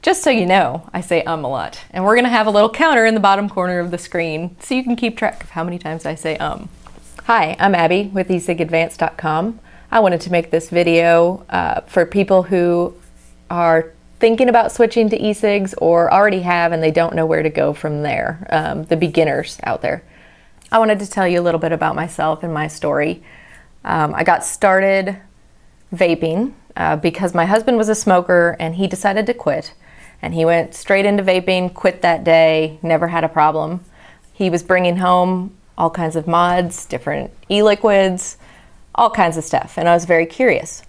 Just so you know, I say a lot. And we're gonna have a little counter in the bottom corner of the screen so you can keep track of how many times I say Hi, I'm Abby with ecigadvanced.com. I wanted to make this video for people who are thinking about switching to e-cigs or already have and they don't know where to go from there, the beginners out there. I wanted to tell you a little bit about myself and my story. I got started vaping because my husband was a smoker and he decided to quit. And he went straight into vaping, quit that day, never had a problem. He was bringing home all kinds of mods, different e-liquids, all kinds of stuff, and I was very curious.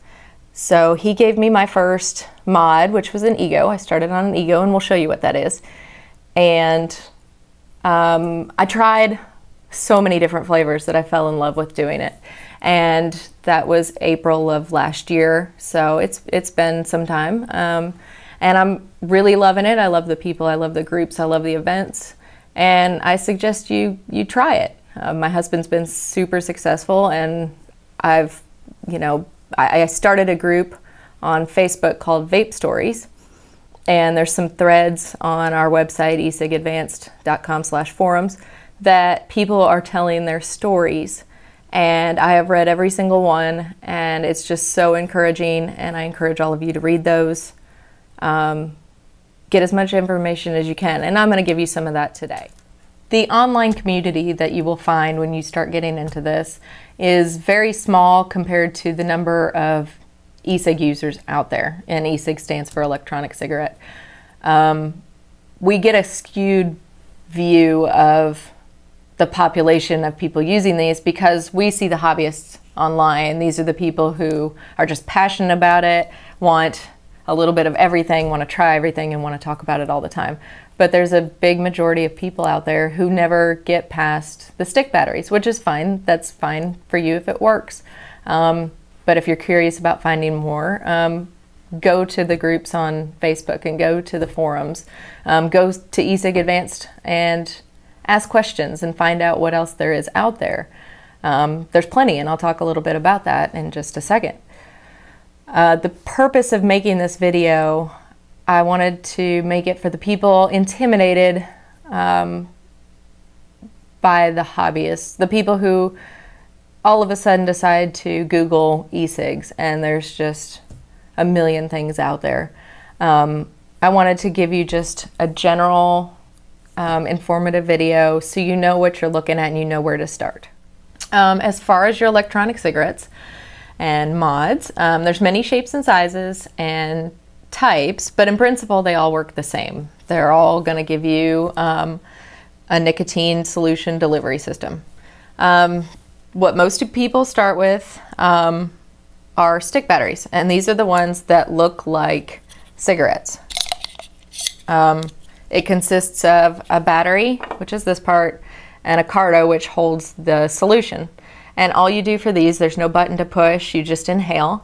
So he gave me my first mod, which was an ego. I started on an ego, and we'll show you what that is. And I tried so many different flavors that I fell in love with doing it. And that was April of last year, so it's been some time. And I'm really loving it. I love the people, I love the groups, I love the events, and I suggest you try it. My husband's been super successful, and I started a group on Facebook called Vape Stories, and there's some threads on our website, ecigadvanced.com/forums, that people are telling their stories, and I have read every single one, and it's just so encouraging, and I encourage all of you to read those. Get as much information as you can, and I'm going to give you some of that today. The online community that you will find when you start getting into this is very small compared to the number of e-cig users out there, and e-cig stands for electronic cigarette. We get a skewed view of the population of people using these because we see the hobbyists online. These are the people who are just passionate about it, want a little bit of everything, want to try everything, and want to talk about it all the time. But there's a big majority of people out there who never get past the stick batteries, which is fine. That's fine for you if it works. But if you're curious about finding more, go to the groups on Facebook and go to the forums. Go to ecigadvanced and ask questions and find out what else there is out there. There's plenty, and I'll talk a little bit about that in just a second. The purpose of making this video, I wanted to make it for the people intimidated by the hobbyists, the people who all of a sudden decide to Google e-cigs, and there's just a million things out there. I wanted to give you just a general informative video so you know what you're looking at and you know where to start. As far as your electronic cigarettes and mods, there's many shapes and sizes and types, but in principle they all work the same. They're all going to give you a nicotine solution delivery system. What most people start with are stick batteries, and these are the ones that look like cigarettes. It consists of a battery, which is this part, and a carto, which holds the solution. And all you do for these, there's no button to push, you just inhale.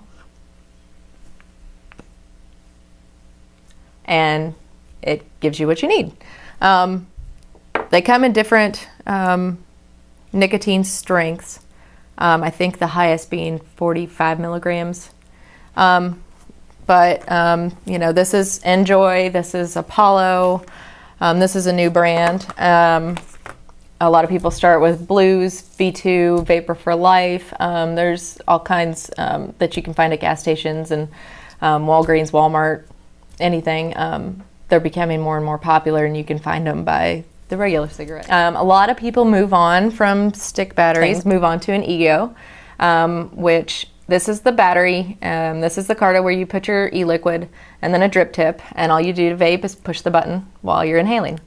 And it gives you what you need. They come in different nicotine strengths. I think the highest being 45 milligrams. You know, this is Enjoy, this is Apollo, this is a new brand. A lot of people start with Blues, V2, Vapor for Life. There's all kinds that you can find at gas stations and Walgreens, Walmart, anything. They're becoming more and more popular, and you can find them by the regular cigarette. A lot of people move on from stick batteries, move on to an ego, which this is the battery, this is the carto where you put your e-liquid, and then a drip tip, and all you do to vape is push the button while you're inhaling.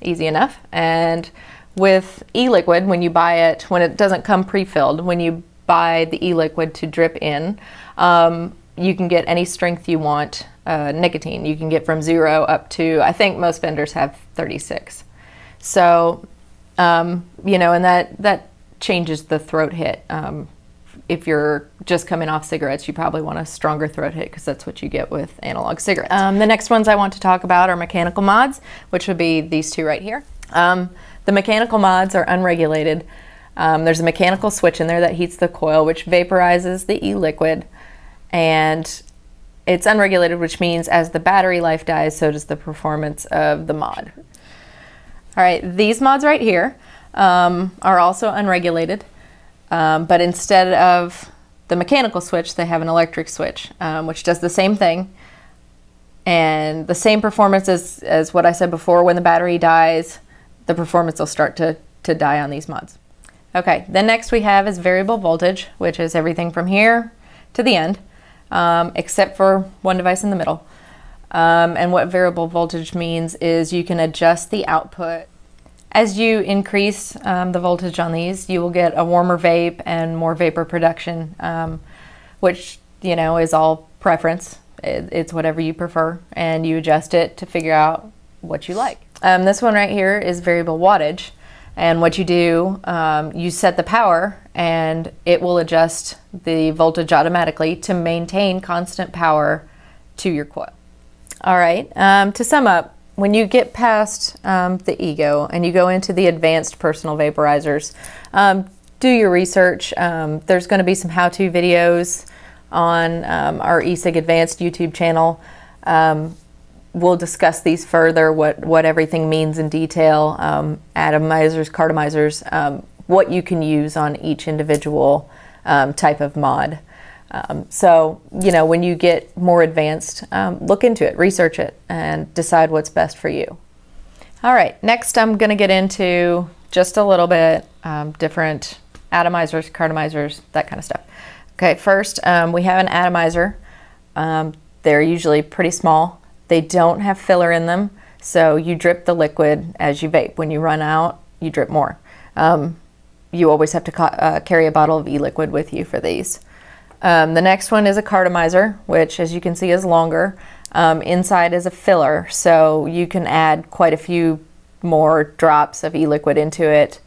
Easy enough. And with e-liquid, when you buy it, when it doesn't come pre-filled, when you buy the e-liquid to drip in, you can get any strength you want nicotine. You can get from 0 up to, I think most vendors have 36. So, you know, and that changes the throat hit. If you're just coming off cigarettes, you probably want a stronger throat hit because that's what you get with analog cigarettes. The next ones I want to talk about are mechanical mods, which would be these two right here. The mechanical mods are unregulated. There's a mechanical switch in there that heats the coil, which vaporizes the e-liquid, and it's unregulated, which means as the battery life dies, so does the performance of the mod. All right, these mods right here are also unregulated, but instead of the mechanical switch, they have an electric switch, which does the same thing and the same performance as what I said before. When the battery dies, the performance will start to die on these mods. Okay, then next we have is variable voltage, which is everything from here to the end, except for one device in the middle. And what variable voltage means is you can adjust the output. As you increase the voltage on these, you will get a warmer vape and more vapor production, which, you know, is all preference. It's whatever you prefer, and you adjust it to figure out what you like. This one right here is variable wattage, and what you do, you set the power and it will adjust the voltage automatically to maintain constant power to your coil. All right, to sum up, when you get past the Ego and you go into the advanced personal vaporizers, do your research. There's going to be some how-to videos on our ecigadvanced YouTube channel. We'll discuss these further, what everything means in detail, atomizers, cartomizers, what you can use on each individual type of mod. So, you know, when you get more advanced, look into it, research it, and decide what's best for you. All right, next I'm going to get into just a little bit different atomizers, cartomizers, that kind of stuff. Okay, first we have an atomizer. They're usually pretty small. They don't have filler in them, so you drip the liquid as you vape. When you run out, you drip more. You always have to carry a bottle of e-liquid with you for these. The next one is a cartomizer, which, as you can see, is longer. Inside is a filler, so you can add quite a few more drops of e-liquid into it,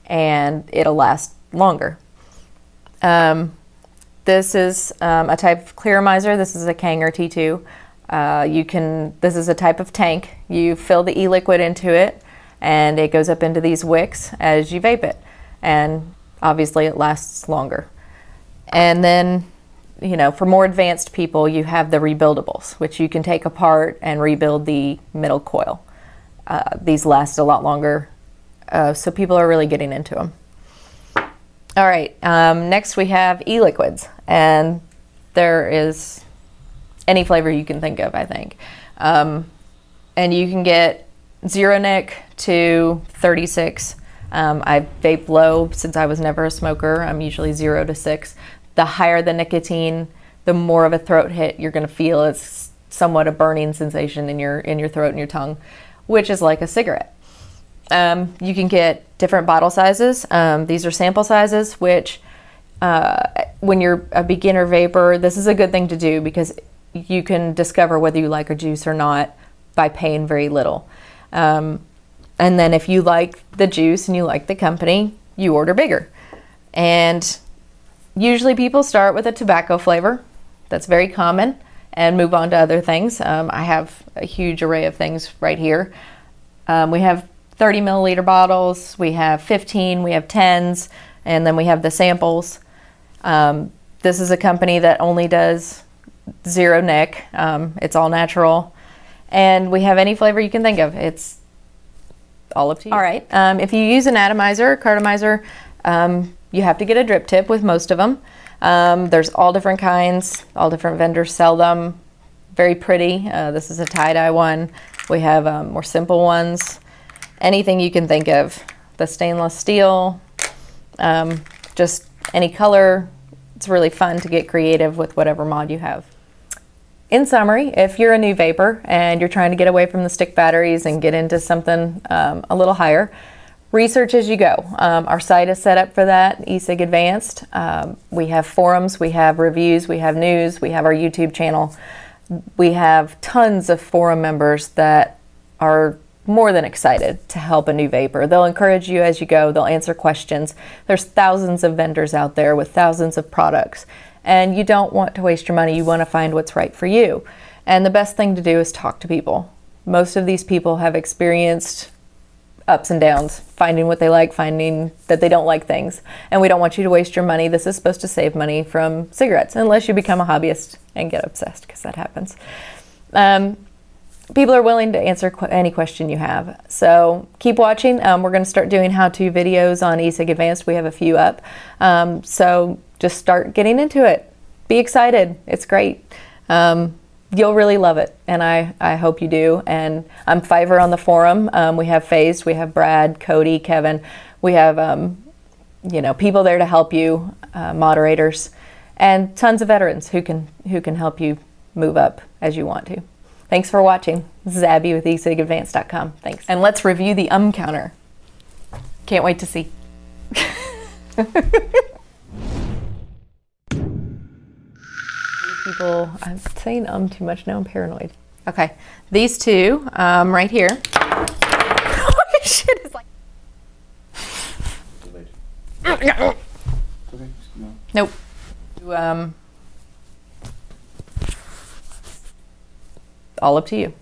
and it'll last longer. This is a type of clearomizer. This is a Kanger T2. This is a type of tank. You fill the e-liquid into it, and it goes up into these wicks as you vape it, and obviously it lasts longer. And then, you know, for more advanced people, you have the rebuildables, which you can take apart and rebuild the middle coil. These last a lot longer, so people are really getting into them. All right, next we have e-liquids, and there is any flavor you can think of, I think. And you can get 0 nic to 36. I vape low since I was never a smoker. I'm usually 0 to 6. The higher the nicotine, the more of a throat hit you're going to feel. It's somewhat a burning sensation in your throat and your tongue, which is like a cigarette. You can get different bottle sizes. These are sample sizes, which when you're a beginner vapor, this is a good thing to do because you can discover whether you like a juice or not by paying very little. And then if you like the juice and you like the company, you order bigger. And usually people start with a tobacco flavor. That's very common, and move on to other things. I have a huge array of things right here. We have 30 milliliter bottles, we have 15, we have 10s, and then we have the samples. This is a company that only does 0 nic. It's all natural. And we have any flavor you can think of. It's all up to you. All right, if you use an atomizer or cartomizer, you have to get a drip tip with most of them. There's all different kinds, all different vendors sell them. Very pretty. This is a tie-dye one. We have more simple ones. Anything you can think of. The stainless steel, just any color. It's really fun to get creative with whatever mod you have. In summary, if you're a new vapor and you're trying to get away from the stick batteries and get into something a little higher, research as you go. Our site is set up for that, ecigadvanced. We have forums, we have reviews, we have news, we have our YouTube channel. We have tons of forum members that are more than excited to help a new vapor. They'll encourage you as you go, they'll answer questions. There's thousands of vendors out there with thousands of products, and you don't want to waste your money. You want to find what's right for you. And the best thing to do is talk to people. Most of these people have experienced ups and downs, finding what they like, finding that they don't like things. And we don't want you to waste your money. This is supposed to save money from cigarettes, unless you become a hobbyist and get obsessed, because that happens. People are willing to answer any question you have. So keep watching. We're going to start doing how-to videos on ecigadvanced. We have a few up. So just start getting into it. Be excited. It's great. You'll really love it, and I hope you do. And I'm Fiverr on the forum. We have Phased, we have Brad, Cody, Kevin. We have you know, people there to help you, moderators, and tons of veterans who can help you move up as you want to. Thanks for watching. This is Abby with ecigadvanced.com. Thanks. And let's review the counter. Can't wait to see. People, I'm saying too much now, I'm paranoid. Okay, these two right here. Oh shit, it's like. Okay, Nope. All up to you.